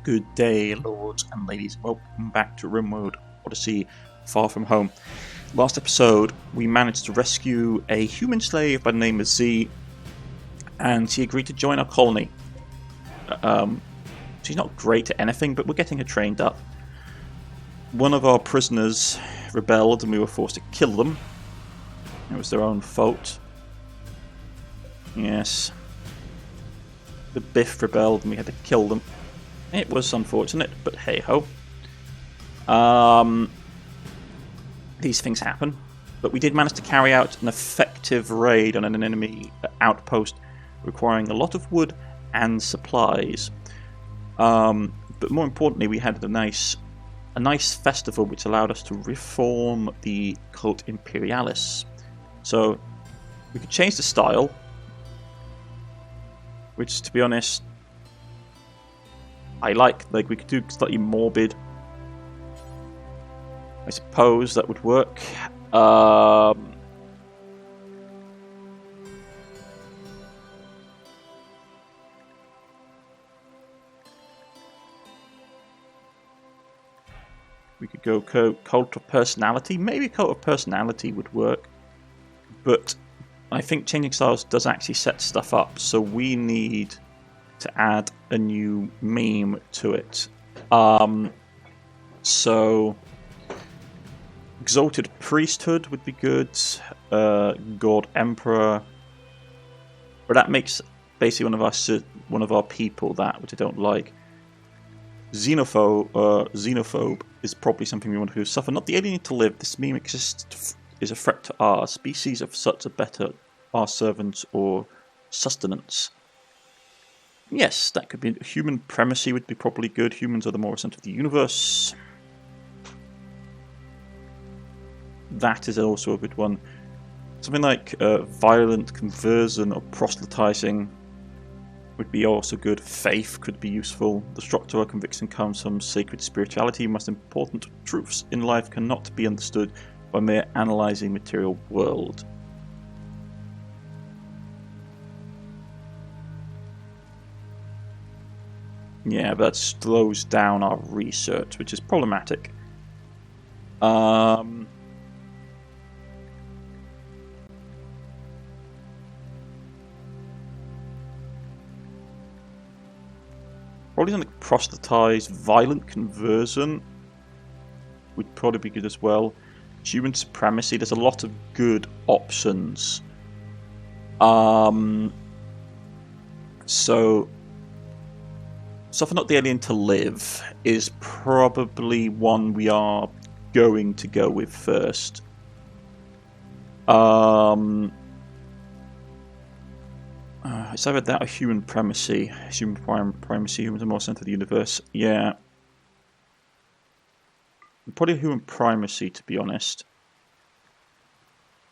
Good day, lords and ladies. Welcome back to Rimworld Odyssey, Far From Home. Last episode, we managed to rescue a human slave by the name of Z, and she agreed to join our colony. She's not great at anything, but we're getting her trained up. One of our prisoners rebelled, and we were forced to kill them. It was their own fault. Yes. The Biff rebelled, and we had to kill them. It was unfortunate, but hey-ho. These things happen. But we did manage to carry out an effective raid on an enemy outpost requiring a lot of wood and supplies. But more importantly, we had a nice festival which allowed us to reform the cult Imperialis. So we could change the style, which, to be honest, I like we could do slightly morbid. I suppose that would work. We could go cult of personality. Maybe cult of personality would work. But I think changing styles does actually set stuff up. So we need to add a new meme to it. So Exalted Priesthood would be good. God Emperor. But that makes basically one of our people that, which I don't like. Xenophobe is probably something we want to suffer. Not the alien to live. This meme exists is a threat to our species of such a better our servants or sustenance. Yes, that could be. Human primacy would be probably good. Humans are the moral center of the universe. That is also a good one. Something like violent conversion or proselytizing would be also good. Faith could be useful. The structure of conviction comes from sacred spirituality. Most important truths in life cannot be understood by mere analyzing material world. Yeah, that slows down our research, which is problematic. Probably something like proselytize, violent conversion would probably be good as well. Human supremacy, there's a lot of good options. So Suffer Not the Alien to Live is probably one we are going to go with first. It's either that or human primacy. Human primacy, humans are more center of the universe. Yeah. Probably human primacy, to be honest.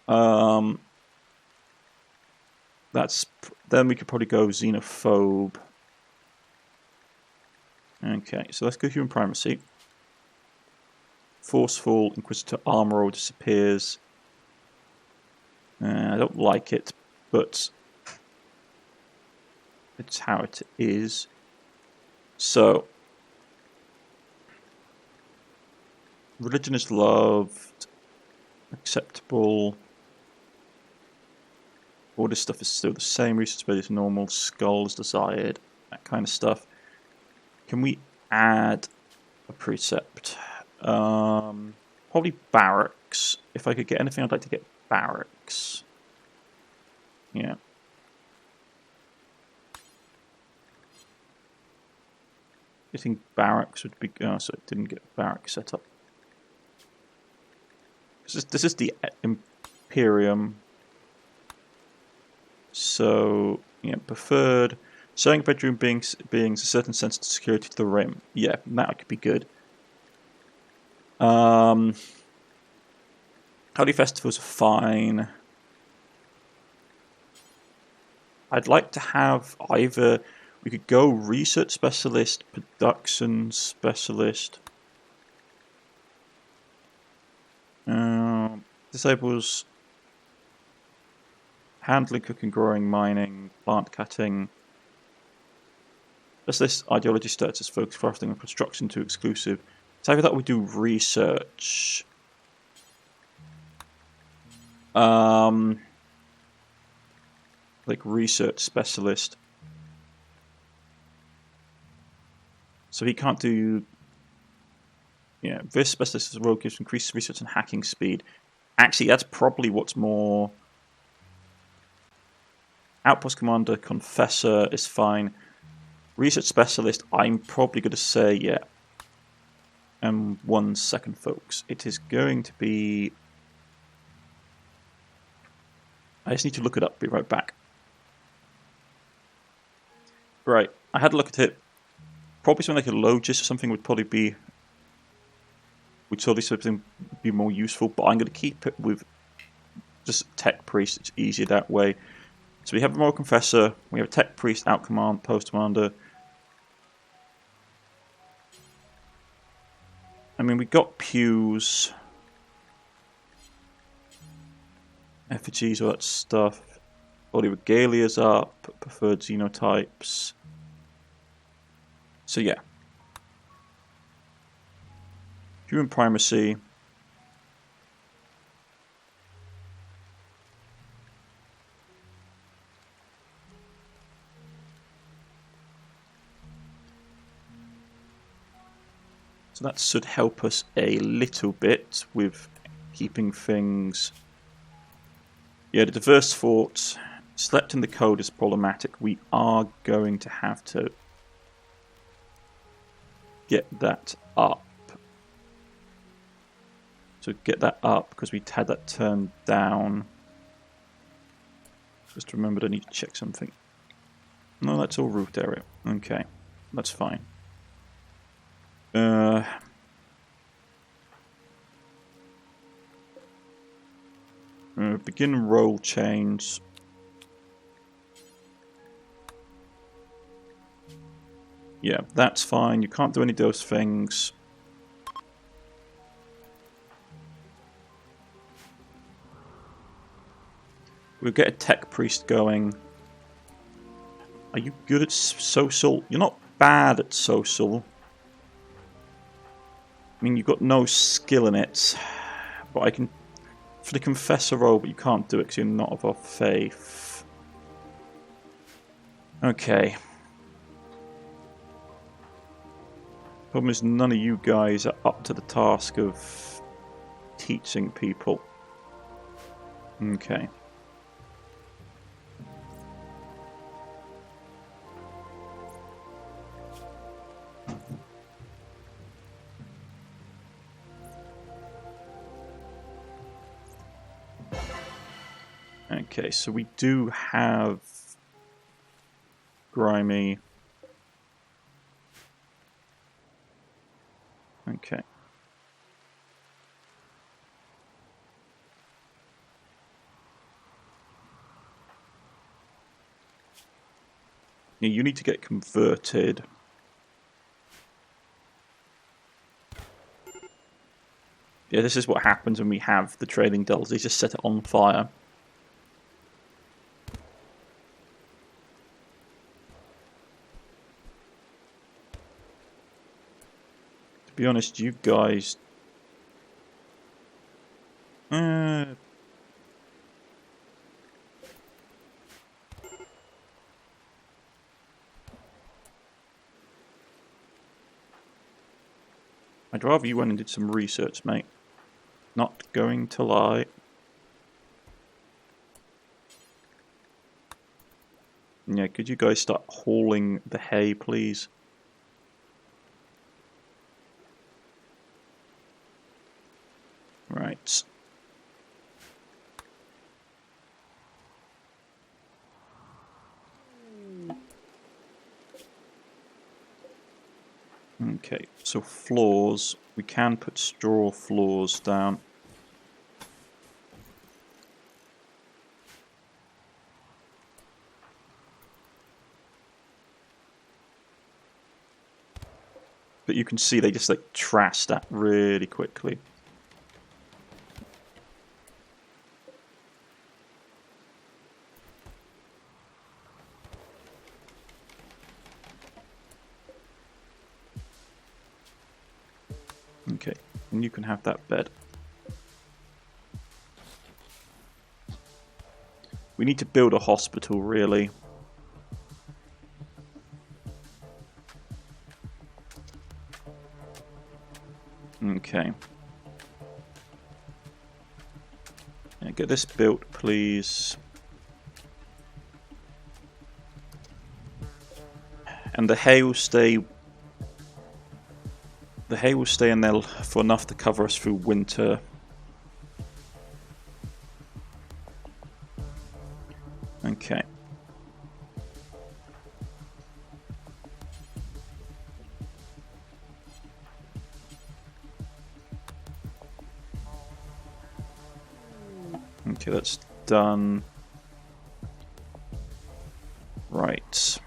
Then we could probably go xenophobe. Okay, so let's go human primacy. Forceful, Inquisitor Armor disappears. I don't like it, but it's how it is. So, religion is loved, acceptable. All this stuff is still the same. Research ability is normal, skull is desired, that kind of stuff. Can we add a precept? Probably barracks. If I could get anything, I'd like to get barracks. Yeah. I think barracks would be... Oh, so it didn't get barracks set up. This is the Imperium. So, yeah, preferred... Showing bedroom beings a certain sense of security to the Rim. Yeah, that could be good. Holy festivals are fine. I'd like to have either... We could go research specialist, production specialist. Disables handling, cooking, growing, mining, plant cutting. Specialist ideology starts as focus crafting and construction to exclusive. So I thought we do research. Like research specialist. So he can't do. Yeah, this specialist as a rogue gives increased research and hacking speed. Actually, that's probably what's more. Outpost commander, confessor is fine. Research specialist, I'm probably going to say, yeah. 1 second, folks. It is going to be. I just need to look it up. Be right back. Right, I had a look at it. Probably something like a Logis or something would probably be. Would totally something be more useful, but I'm going to keep it with just Tech Priest. It's easier that way. So we have a Moral Confessor, we have a Tech Priest, Out Command, Post Commander. I mean, we got pews, effigies, all that stuff. Body Regalia's up, preferred xenotypes. So yeah. Human Primacy. So that should help us a little bit with keeping things. Yeah, the diverse fort. Slept in the code is problematic. We are going to have to get that up. So get that up because we had that turned down. Just remembered I need to check something. No, that's all roofed area. Okay, that's fine. Begin roll chains. Yeah, that's fine. You can't do any of those things. We'll get a Tech Priest going. Are you good at social? You're not bad at social. I mean, you've got no skill in it. But I can... For the Confessor role, but you can't do it because you're not of our faith. Okay. Problem is, none of you guys are up to the task of teaching people. Okay. Okay, so we do have Grimy. Okay. Yeah, you need to get converted. Yeah, this is what happens when we have the trailing dulls. They just set it on fire. To be honest, you guys... I'd rather you went and did some research, mate. Not going to lie. Yeah, could you guys start hauling the hay, please? Right. Okay, so floors. We can put straw floors down. But you can see they just like trash that really quickly. Okay, and you can have that bed. We need to build a hospital, really. Okay. Yeah, get this built, please. And the hay will stay. The hay will stay in there for enough to cover us through winter. Okay. Okay, that's done. Right.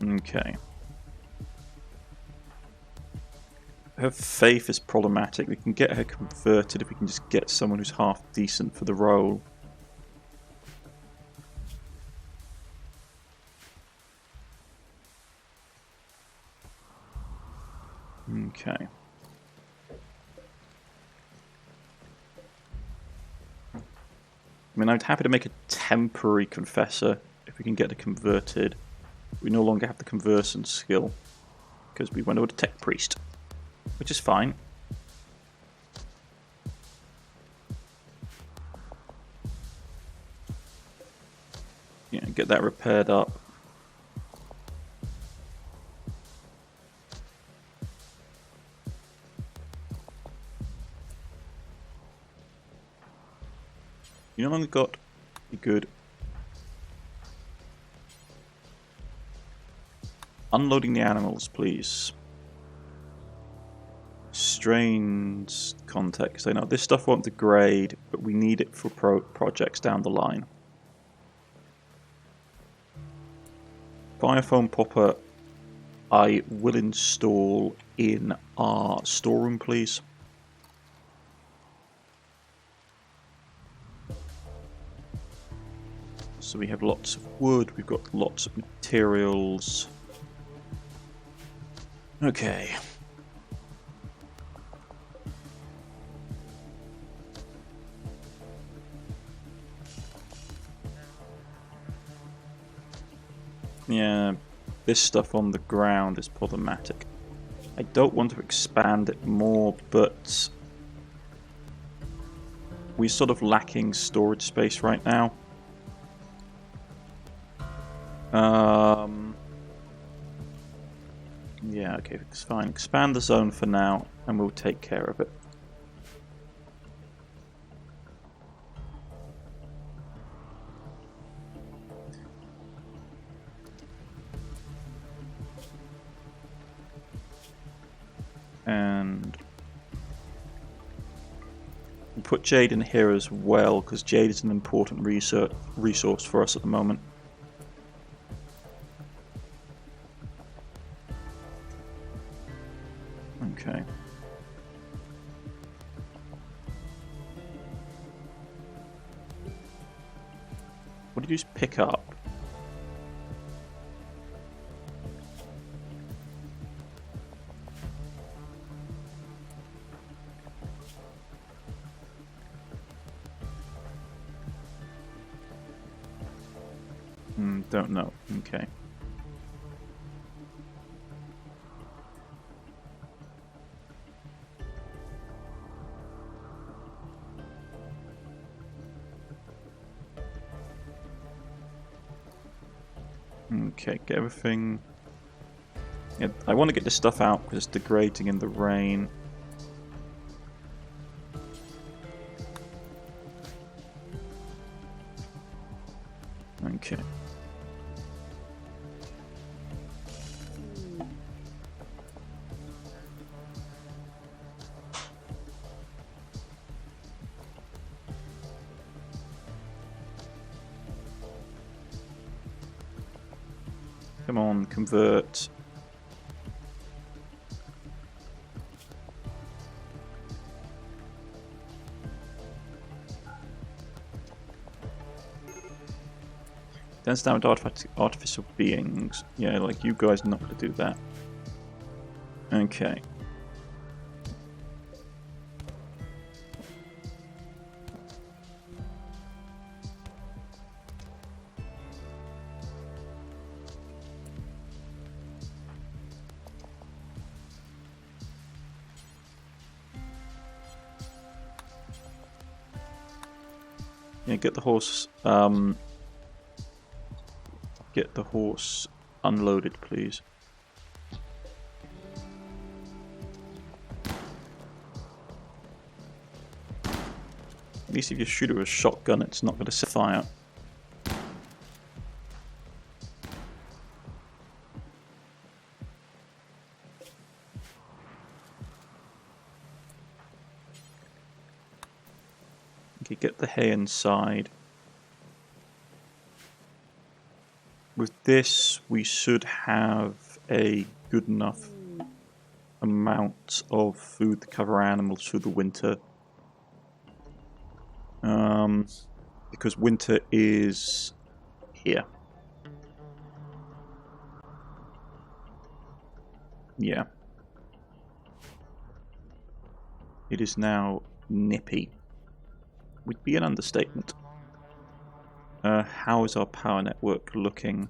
Okay. Her faith is problematic. We can get her converted if we can just get someone who's half decent for the role. Okay. I mean, I'd happy to make a temporary confessor if we can get her converted. We no longer have the conversant skill because we went over to tech priest, which is fine. Yeah, get that repaired up. You no longer got a good. Unloading the animals, please. Strains context. I know this stuff won't degrade, but we need it for projects down the line. Firefoam popper, I will install in our storeroom, please. So we have lots of wood, we've got lots of materials. Okay. Yeah, this stuff on the ground is problematic. I don't want to expand it more, but we're sort of lacking storage space right now. Yeah, okay, it's fine. Expand the zone for now, and we'll take care of it. And we'll put Jade in here as well, because Jade is an important resource for us at the moment. Okay. What did you just pick up? Don't know. Okay. Okay, get everything. Yeah, I want to get this stuff out because it's degrading in the rain. Okay. Come on, convert. Defense damage artificial beings. Yeah, like you guys are not going to do that. Okay. Yeah, get the horse. Get the horse unloaded, please. At least if you shoot it with a shotgun, it's not going to set fire. Okay, get the hay inside. With this, we should have a good enough amount of food to cover animals through the winter. Because winter is here. Yeah. It is now nippy. Would be an understatement. How is our power network looking?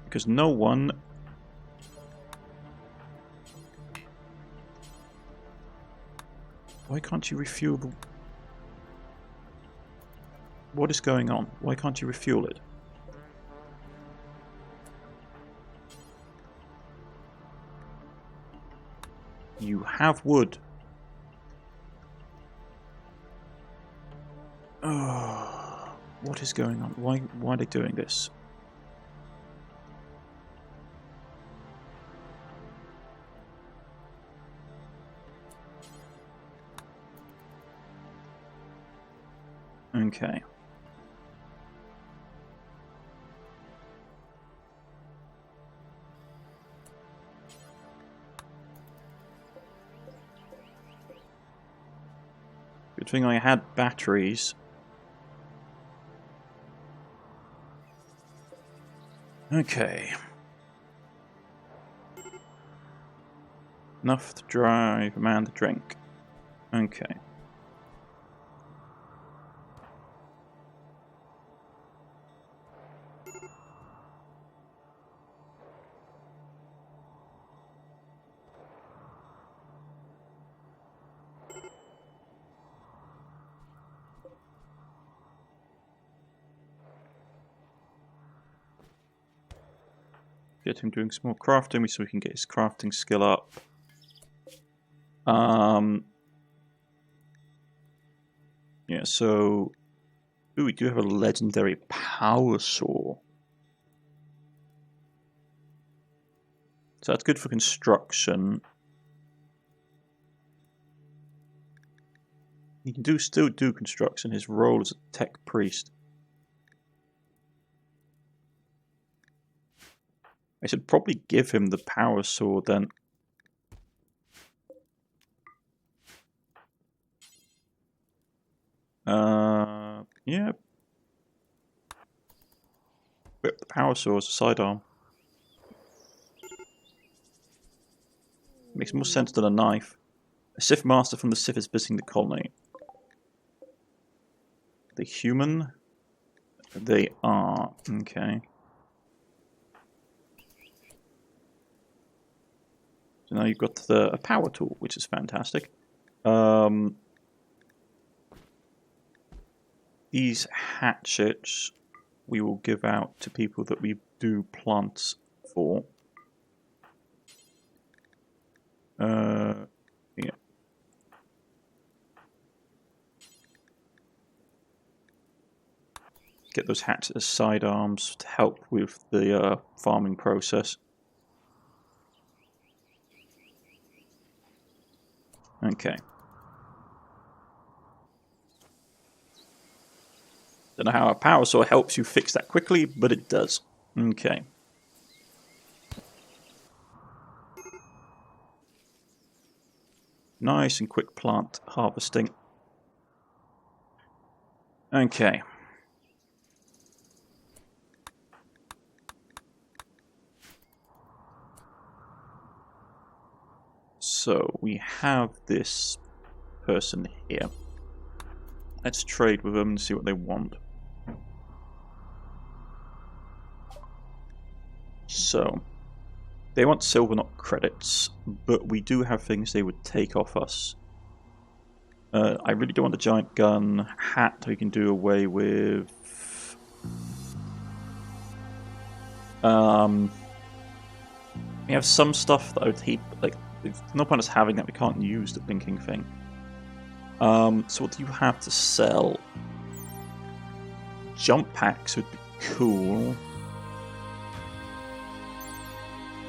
Because no one... Why can't you refuel the... What is going on? Why can't you refuel it? You have wood. Oh, what is going on? Why are they doing this? Okay. Good thing I had batteries. Okay. Enough to drive a man to drink. Okay. Get him doing some more crafting so we can get his crafting skill up. Yeah, so... Ooh, we do have a legendary power saw. So that's good for construction. He can still do construction. His role as a tech priest. I should probably give him the power sword then. Yeah. Whip the power sword as a sidearm. Makes more sense than a knife. A Sith master from the Sith is visiting the colony. The human? They are. Okay. So now you've got a power tool, which is fantastic. These hatchets we will give out to people that we do plants for. Yeah. Get those hatchets as sidearms to help with the farming process. Okay. Don't know how a power saw helps you fix that quickly, but it does. Okay. Nice and quick plant harvesting. Okay. So we have this person here. Let's trade with them and see what they want. So, they want silver, not credits, but we do have things they would take off us. I really don't want the giant gun. Hat we can do away with. We have some stuff that I would heap, like, there's no point us having that, we can't use the blinking thing. So what do you have to sell? Jump packs would be cool.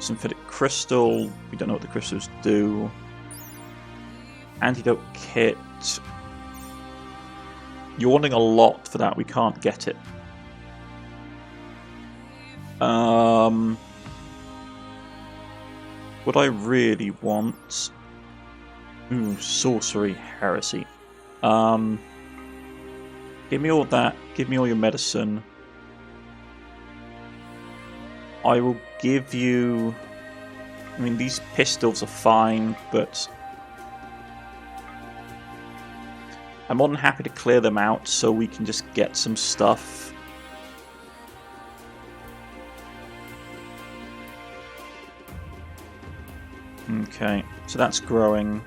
Synthetic crystal, we don't know what the crystals do. Antidote kit. You're wanting a lot for that, we can't get it. What I really want... Ooh, sorcery, heresy. Give me all that, give me all your medicine. I will give you... I mean, these pistols are fine, but... I'm more than happy to clear them out so we can just get some stuff. Okay, so that's growing.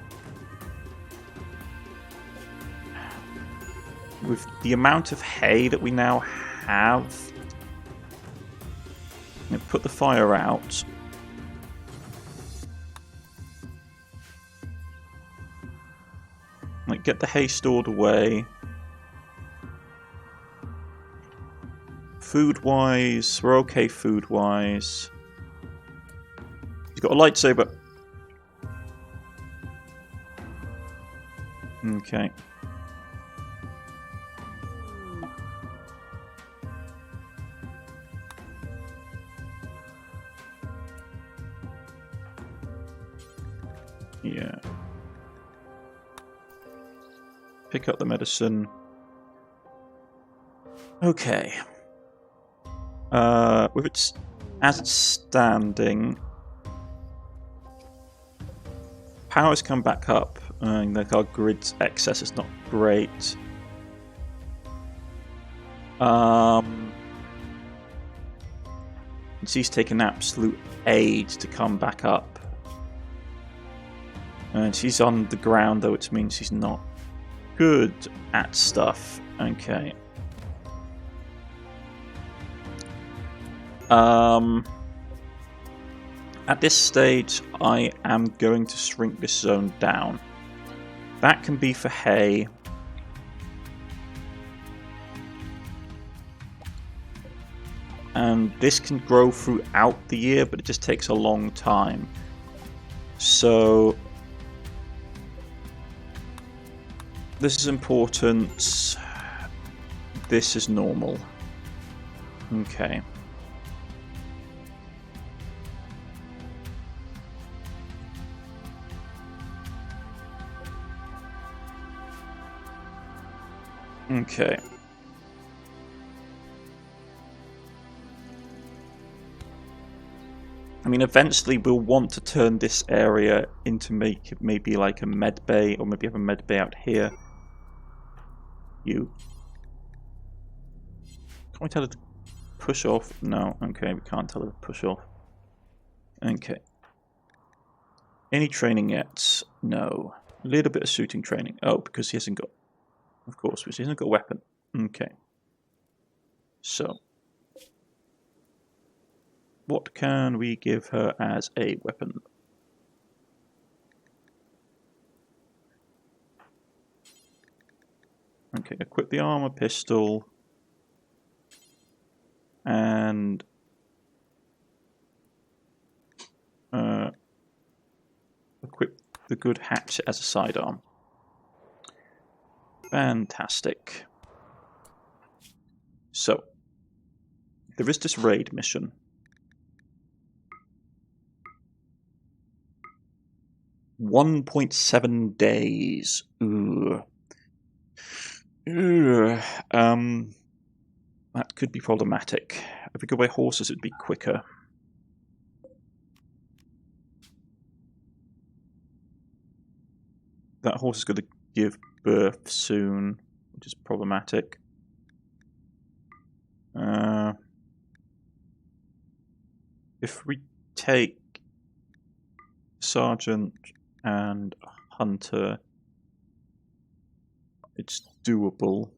With the amount of hay that we now have, put the fire out. Like, get the hay stored away. Food-wise, we're okay food-wise. He's got a lightsaber. Okay. Yeah. Pick up the medicine. Okay. With its as it's standing, power's come back up. Like our grid's excess is not great. She's taken absolute age to come back up. And she's on the ground, though, which means she's not good at stuff. Okay. At this stage, I am going to shrink this zone down. That can be for hay. And this can grow throughout the year, but it just takes a long time. So this is important. This is normal. Okay. Okay. I mean, eventually we'll want to turn this area into maybe like a med bay, or maybe have a med bay out here. You. Can we tell it to push off? No. Okay, we can't tell it to push off. Okay. Any training yet? No. A little bit of shooting training. Oh, because he hasn't got... Of course, because he hasn't got a weapon. Okay. So. What can we give her as a weapon? Okay, equip the armor pistol. And equip the good hatchet as a sidearm. Fantastic. So, there is this raid mission. $1.7 days. Ooh. That could be problematic. If we go by horses, it'd be quicker. That horse is going to give birth soon, which is problematic. If we take Sergeant and Hunter, it's doable.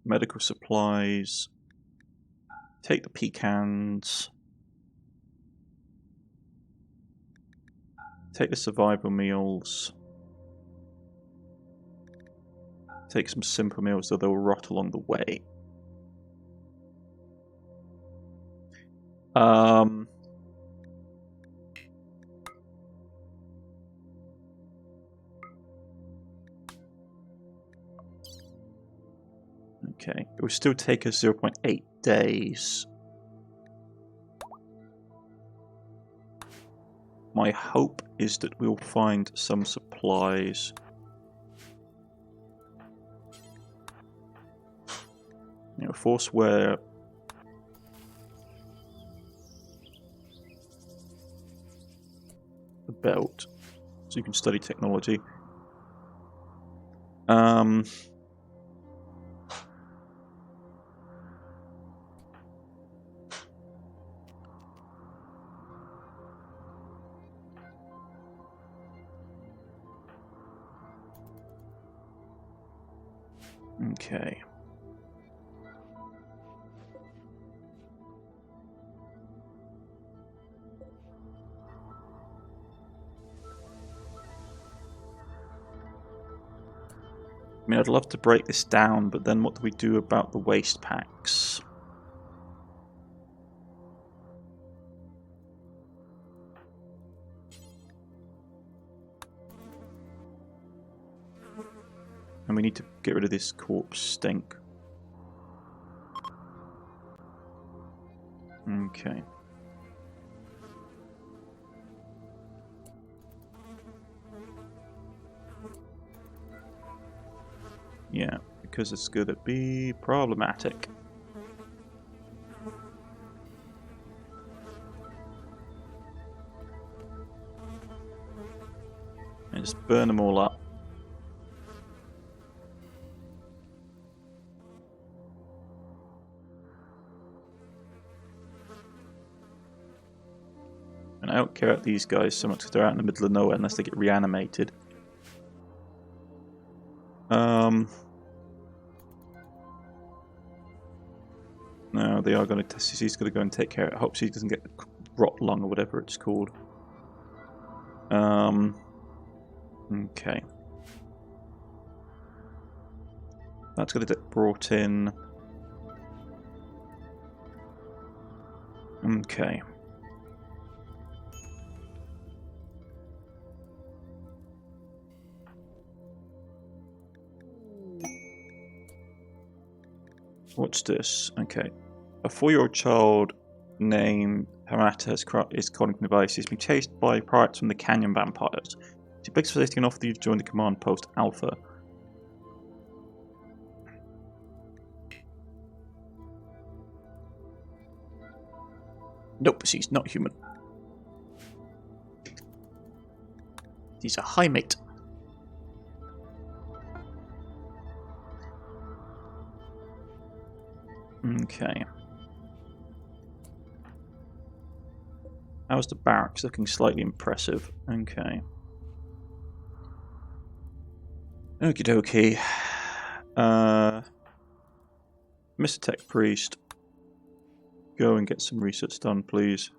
Medical supplies. Take the pecans. Take the survival meals. Take some simple meals, though they'll rot along the way. Okay, it will still take us 0.8 days. My hope is that we'll find some supplies. You know, Forswear. The belt, so you can study technology. Okay. I mean, I'd love to break this down, but then what do we do about the waste packs? And we need to get rid of this corpse stink. Okay. Yeah, because it's going to be problematic. And just burn them all up. And I don't care about these guys so much because they're out in the middle of nowhere unless they get reanimated. No, they are going to. He's going to go and take care of it. I hope he doesn't get rot lung or whatever it's called. Okay. That's going to get brought in. Okay. What's this? Okay. A 4-year-old child named Hamata is cognitive device. He's been chased by pirates from the Canyon Vampires. She begs for safety and offers you to join the command post Alpha. Nope, she's not human. She's a high mate. Okay. How's the barracks looking? Slightly impressive. Okay. Okie dokie. Mr. Tech Priest. Go and get some research done, please.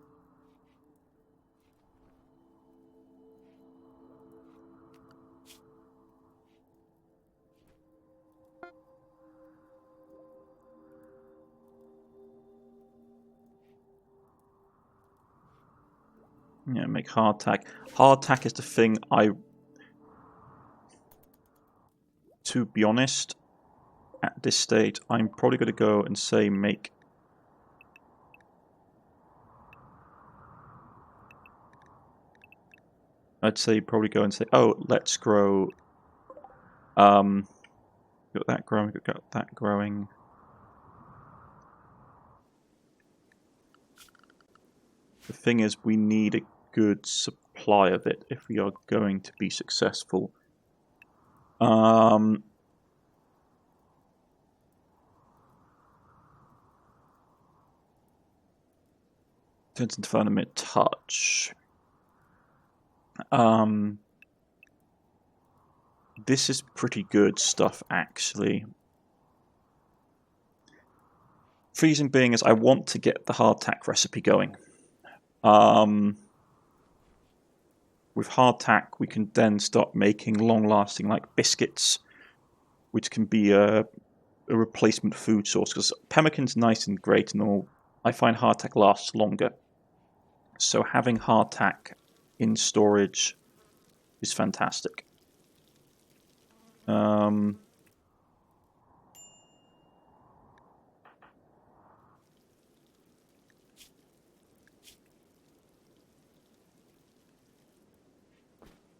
Yeah, make hardtack. Hardtack is the thing to be honest, at this stage, I'm probably going to go and say make I'd say probably go and say, oh, let's grow. Got that growing. Got that growing. The thing is, we need a good supply of it if we are going to be successful. Turns into fundamental touch. This is pretty good stuff, actually. Reason being is I want to get the hardtack recipe going. With hardtack, we can then start making long-lasting, like biscuits, which can be a replacement food source. Because pemmican's nice and great and all, I find hardtack lasts longer. So having hardtack in storage is fantastic.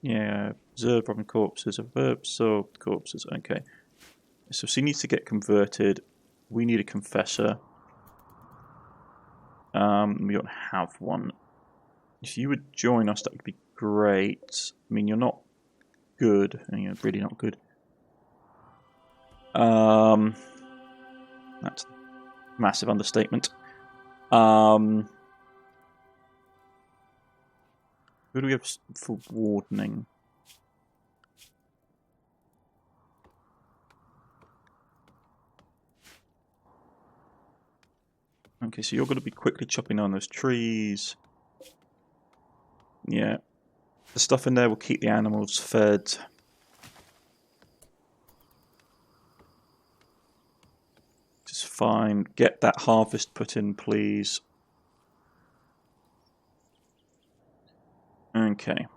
Yeah, observe robbing corpses, absorbed corpses. Okay. So she needs to get converted. We need a confessor. We don't have one. If you would join us, that would be great. I mean, you're not good. You're really not good. That's a massive understatement. Who do we have for wardening? Okay, so you're going to be quickly chopping down those trees. Yeah. The stuff in there will keep the animals fed. Just fine. Get that harvest put in, please. Okay.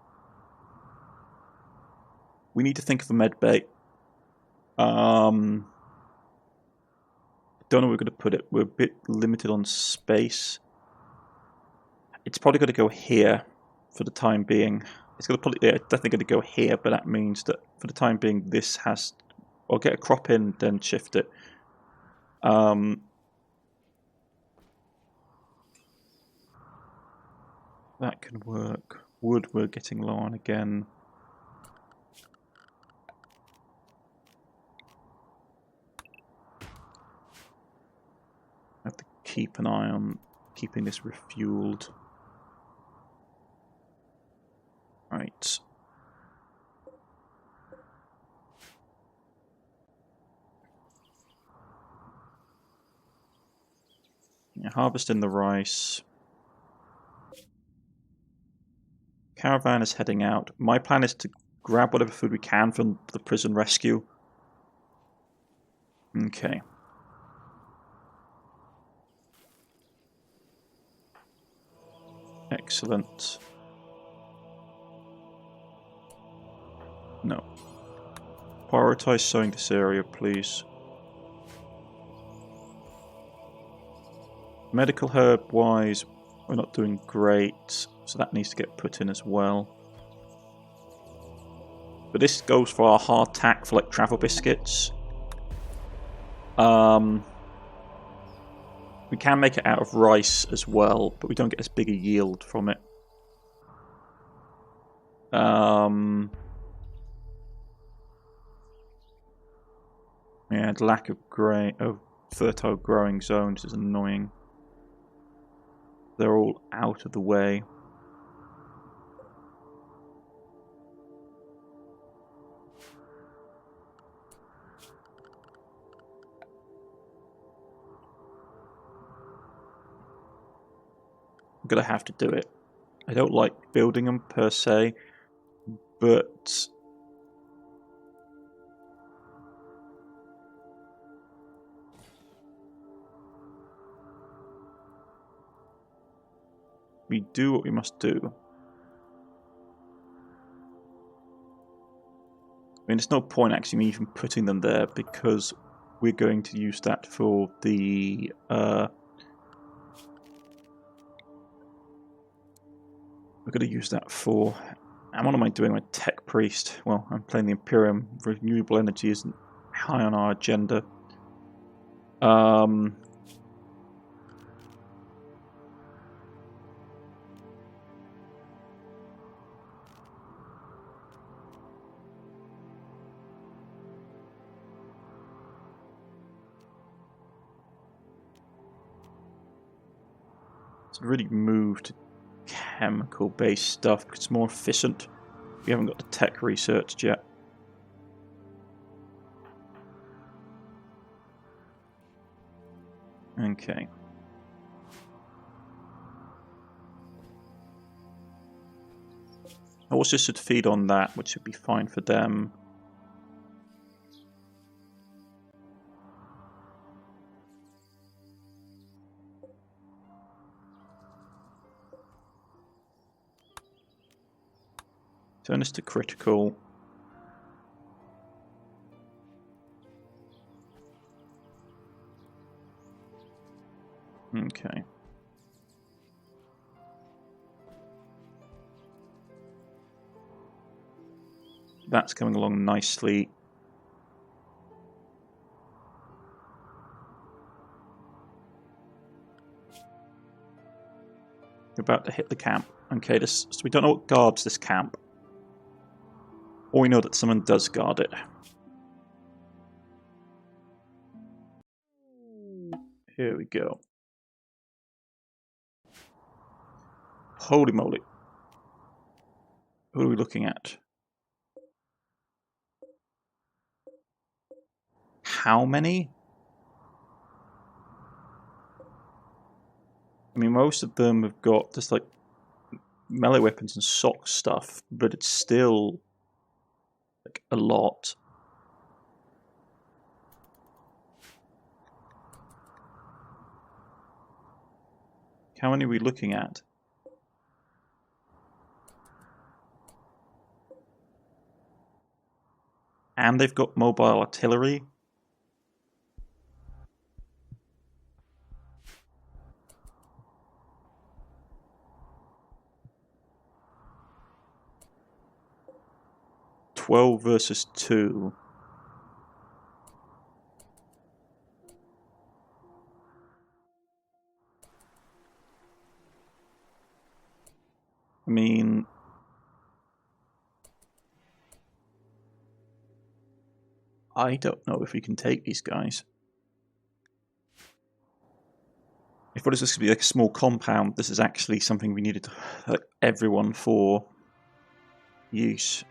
We need to think of a med bay. Don't know where we're going to put it. We're a bit limited on space. It's probably going to go here for the time being. It's going to probably, yeah, it's definitely going to go here, but that means that for the time being, this has. I'll get a crop in, then shift it. That can work. Wood, we're getting low on again. I have to keep an eye on keeping this refueled. Right. Yeah, harvesting the rice. Caravan is heading out. My plan is to grab whatever food we can from the prison rescue. Okay. Excellent. No. Prioritize sowing this area, please. Medical herb-wise, we're not doing great, so that needs to get put in as well. But this goes for our hardtack for like travel biscuits. We can make it out of rice as well, but we don't get as big a yield from it. Yeah, the lack of fertile growing zones is annoying. They're all out of the way. I'm gonna have to do it. I don't like building them per se, but we do what we must do. I mean, there's no point actually even putting them there because we're going to use that for the we're going to use that for And what am I doing with Tech Priest? Well, I'm playing the Imperium. Renewable energy isn't high on our agenda. It's really moved to chemical-based stuff because it's more efficient. We haven't got the tech researched yet. Okay. Horses should feed on that, which should be fine for them. Turn this to critical. Okay. That's coming along nicely. We're about to hit the camp. Okay, so we don't know what guards this camp. Or we know that someone does guard it. Here we go. Holy moly. Who are we looking at? How many? I mean, most of them have got just like melee weapons and sock stuff, but it's still like a lot. How many are we looking at? And they've got mobile artillery. $12 versus 2. I mean, I don't know if we can take these guys. If what is this to be like a small compound, this is actually something we needed everyone for use.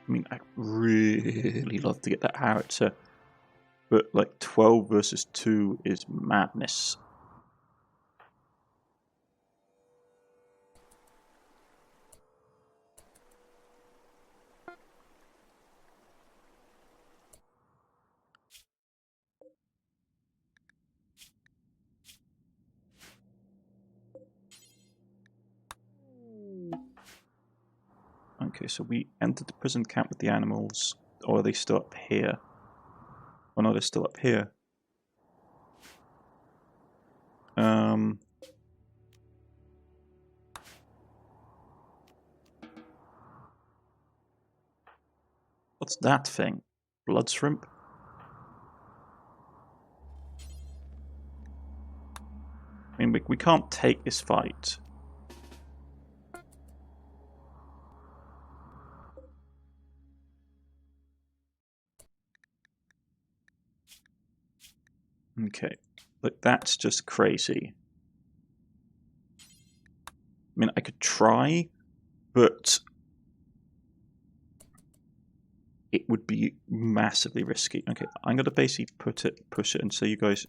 I mean, I'd really love to get that howitzer, but like 12 versus 2 is madness. Okay, so we entered the prison camp with the animals, or are they still up here? Oh no, they're still up here. What's that thing? Blood shrimp? I mean, we can't take this fight. Okay, but that's just crazy. I mean, I could try, but it would be massively risky. Okay, I'm going to basically push it, and say you guys...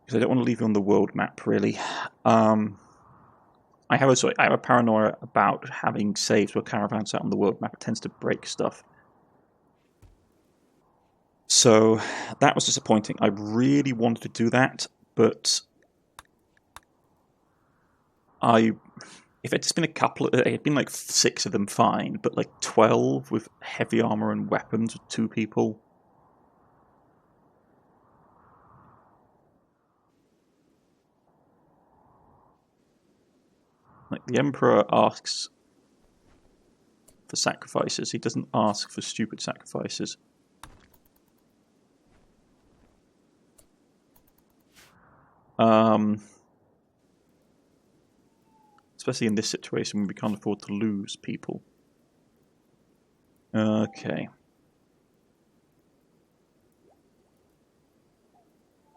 Because I don't want to leave you on the world map, really. I have a paranoia about having saves where caravans out on the world map. It tends to break stuff. So that was disappointing. I really wanted to do that, but if it's been it had been like 6 of them, fine, but like 12 with heavy armor and weapons with 2 people. The Emperor asks for sacrifices. He doesn't ask for stupid sacrifices. Especially in this situation when we can't afford to lose people. Okay.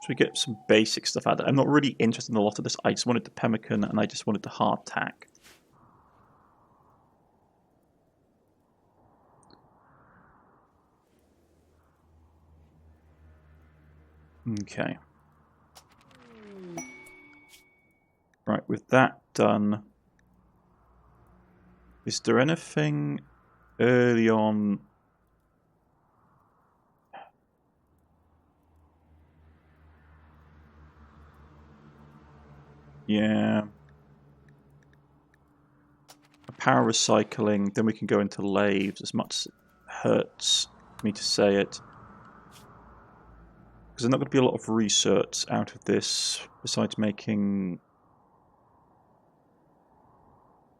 So we get some basic stuff out of it. I'm not really interested in a lot of this. I just wanted the pemmican and I just wanted the hardtack. Okay. Right, with that done, is there anything early on? Yeah. Power recycling, then we can go into lathes, as much as it hurts me to say it. Because there's not going to be a lot of research out of this, besides making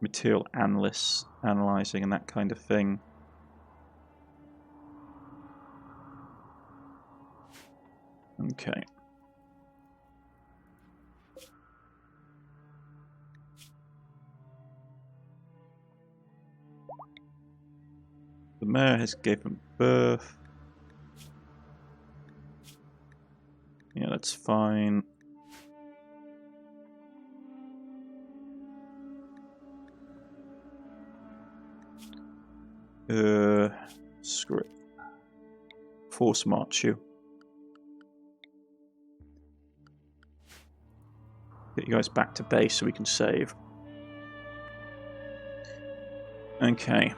material analyzing and that kind of thing. Okay. The mayor has given birth. Yeah, that's fine. Screw it. Force march you. Get you guys back to base so we can save. Okay.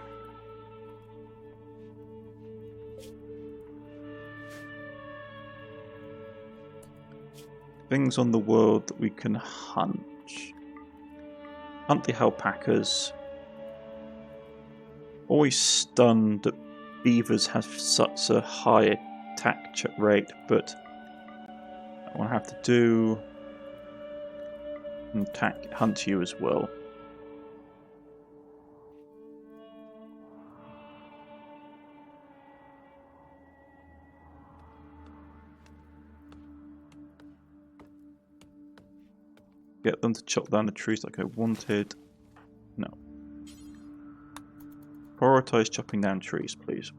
Things on the world that we can hunt. Hunt the alpacas. Always stunned that beavers have such a high attack rate, but what I have to do and hunt you as well. Get them to chop down the trees like I wanted. No. Prioritize chopping down trees, please.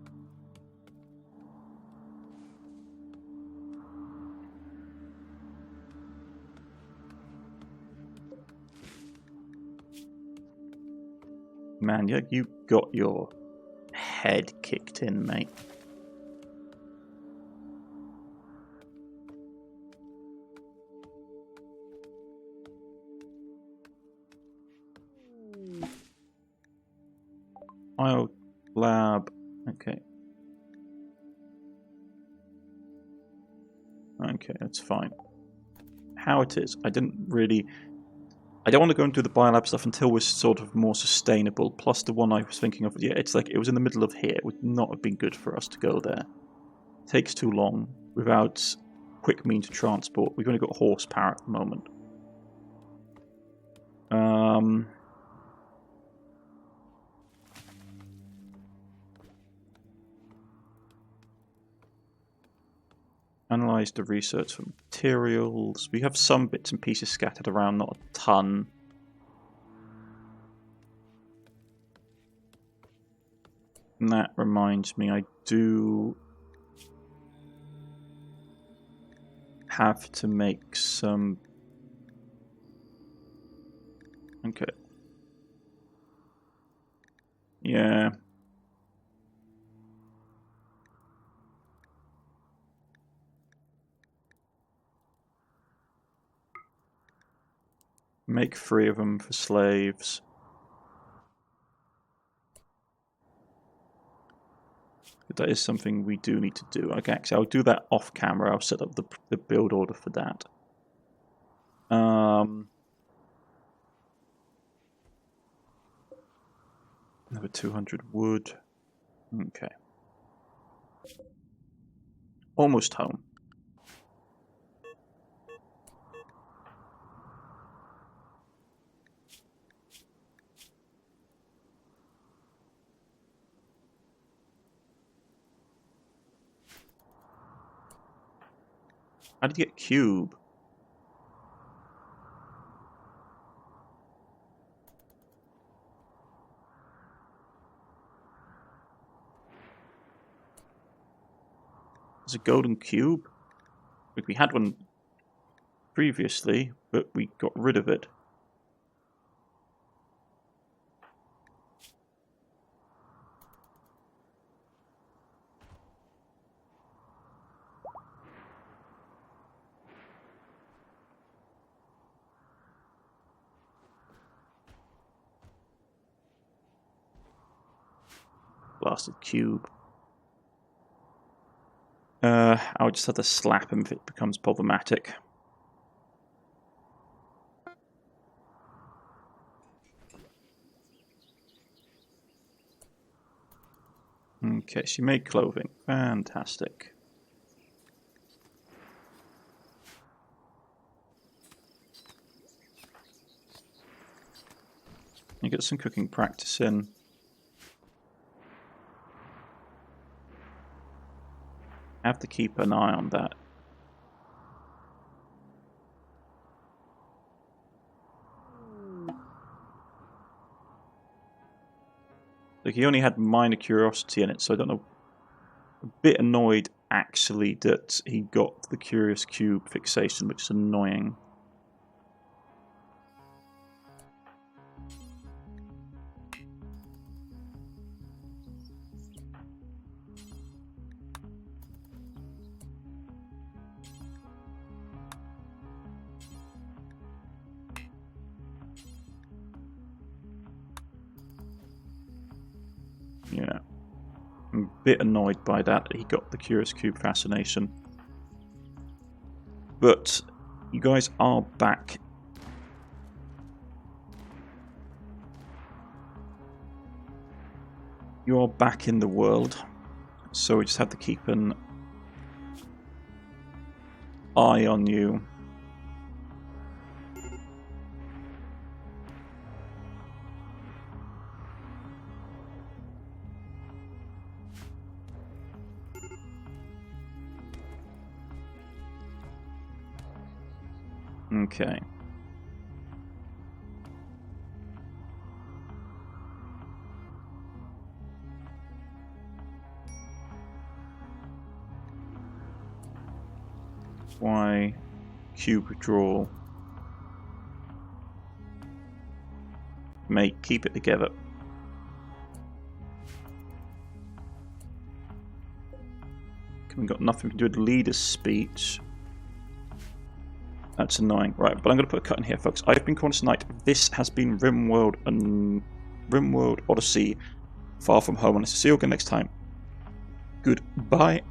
Man, yeah, you got your head kicked in, mate. I'll lab. Okay. Okay, that's fine. How it is, I don't want to go into the biolab stuff until we're sort of more sustainable. Plus the one I was thinking of, yeah, it's like it was in the middle of here. It would not have been good for us to go there. It takes too long without quick means of transport. We've only got horsepower at the moment. Analyze the research for materials. We have some bits and pieces scattered around, not a ton. And that reminds me, I do have to make some... Okay. Yeah. Make 3 of them for slaves. But that is something we do need to do. Okay, actually, I'll do that off camera. I'll set up the build order for that. Another 200 wood. Okay. Almost home. How did you get cube? There's a golden cube. We had one previously, but we got rid of it. Blasted cube. I would just have to slap him if it becomes problematic. Okay, she made clothing. Fantastic. You get some cooking practice in. Have to keep an eye on that. Like, he only had minor curiosity in it, so I don't know. A bit annoyed actually that he got the curious cube fixation, which is annoying. Yeah, I'm a bit annoyed by that. He got the Curious Cube fascination. But you guys are back. You are back in the world. So we just have to keep an eye on you. Okay. Why cube withdrawal? Mate, keep it together. We got nothing to do with leader's speech. That's annoying. Right, but I'm going to put a cut in here, folks. I've been Cornish-Knight. This has been Rimworld and Rimworld Odyssey, Far From Home. And I'll see you again next time. Goodbye.